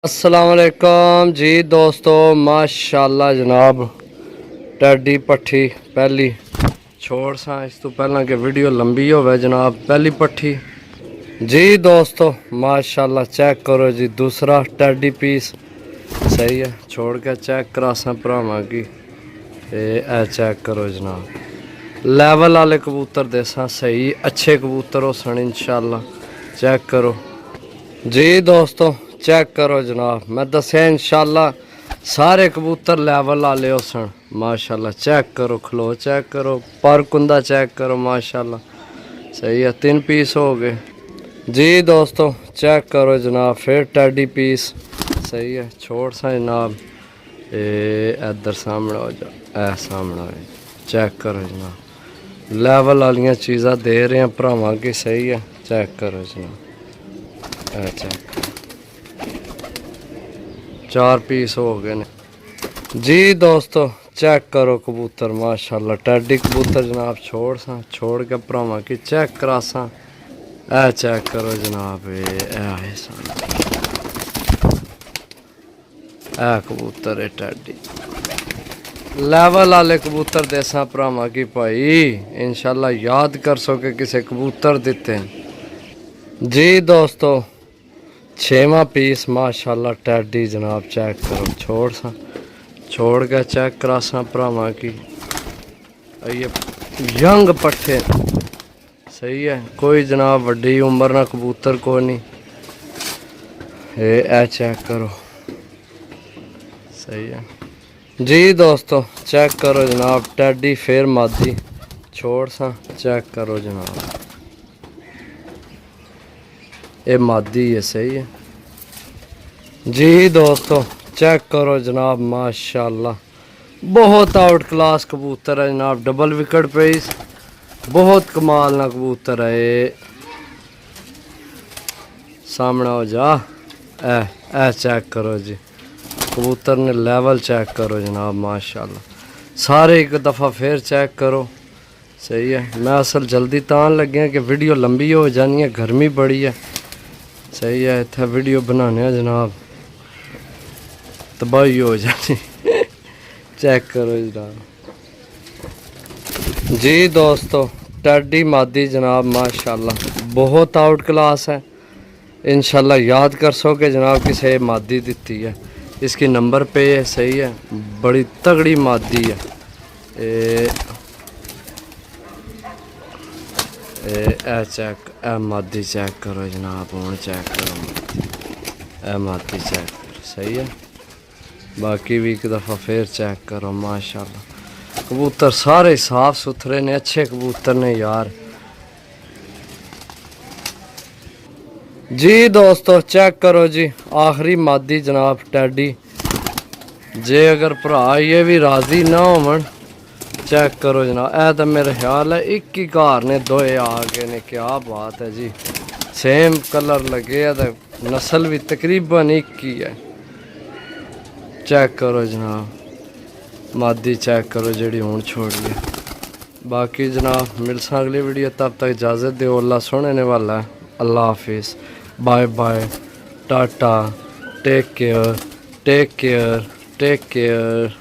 अस्सलाम वालेकुम जी दोस्तों, माशाल्लाह जनाब टैडी पट्ठी पहली छोड़ सा इस तो पहला कि वीडियो लंबी होवे जनाब। पहली पट्ठी जी दोस्तों माशाल्लाह चेक करो जी, दूसरा टैडी पीस सही है। छोड़ के चेक करा सा भरावां की ए चेक करो जनाब। लेवल वाले कबूतर देसा सही अच्छे कबूतर हो सन इंशाल्लाह। चेक करो जी दोस्तों, चेक करो जनाब। मैं दसिया इंशाल्लाह सारे कबूतर लेवल वाले हो सन माशाल्लाह। चेक करो, खलो चेक करो, पर कुंदा चेक करो माशाल्लाह सही है। 3 पीस हो गए जी दोस्तों। चेक करो जनाब, फिर टैडी पीस सही है। छोड़ सा जनाब इधर सामने हो जा, ए सामने हो। चेक करो जनाब, लेवल वाली चीज़ा दे रहे हैं भरावां की सही है। चेक करो जनाब, चेक 4 पीस हो गए ने जी दोस्तों। चेक करो कबूतर माशाल्लाह टैडी कबूतर जनाब। छोड़ सा, छोड़ के भरावां की चेक करा सा। ए चेक करो जनाब, ए कबूतर है टैडी लेवल वाले कबूतर देसा भरावां की भाई इंशाल्लाह याद कर सके किसे कबूतर दिते जी दोस्तों। 6वां पीस माशाल्लाह टैडी जनाब। चेक करो, छोड़ सा, छोड़ के चेक करा सा भरावां की। ये यंग पट्ठे सही है, कोई जनाब वड्डी उम्र ना कबूतर को नहीं। ए चेक करो सही है जी दोस्तों। चेक करो जनाब टैडी फिर मादी। छोड़ सा, चेक करो जनाब, ये मादी है सही है जी दोस्तों। चेक करो जनाब माशाल्लाह बहुत आउट क्लास कबूतर है जनाब। डबल विकेट पेस बहुत कमाल ना कबूतर है। ये सामने हो जा, ए चेक करो जी कबूतर ने लेवल। चेक करो जनाब माशाल्लाह सारे एक दफ़ा फिर चेक करो सही है। मैं असल जल्दी तान लगे कि वीडियो लंबी हो जानी है, गर्मी बड़ी है सही है। इतना वीडियो बनाने जनाब तबाही हो जानी चेक करो जनाब जी दोस्तों। टैडी मादी जनाब माशाल्लाह बहुत आउट क्लास है इंशाल्लाह। याद कर सके जनाब किसे मादी दी है। इसकी नंबर पे है सही है, बड़ी तगड़ी मादी है। ए चेक मादी चेक करो जनाब। हूँ चेक करो मादी चेक करो सही है। बाकी भी एक दफ़ा फिर चेक करो माशाल्लाह। कबूतर सारे साफ सुथरे ने, अच्छे कबूतर ने यार जी दोस्तों। चेक करो जी आखिरी मादी जनाब टैडी। जे अगर भरा ये भी राजी ना हो चेक करो जनाब। ए तो मेरा ख्याल है एक ही घर ने दोए आ गए ने। क्या बात है जी, सेम कलर लगे है, नस्ल भी तकरीबन एक ही है। चेक करो जनाब मादी चेक करो जड़ी हूँ छोड़ गई। बाकी जनाब मिलसा अगली वीडियो, तब तक इजाज़त दो। अल्लाह सुनने वाला है। अल्लाह हाफिज़, bye bye, tata, take care take care take care.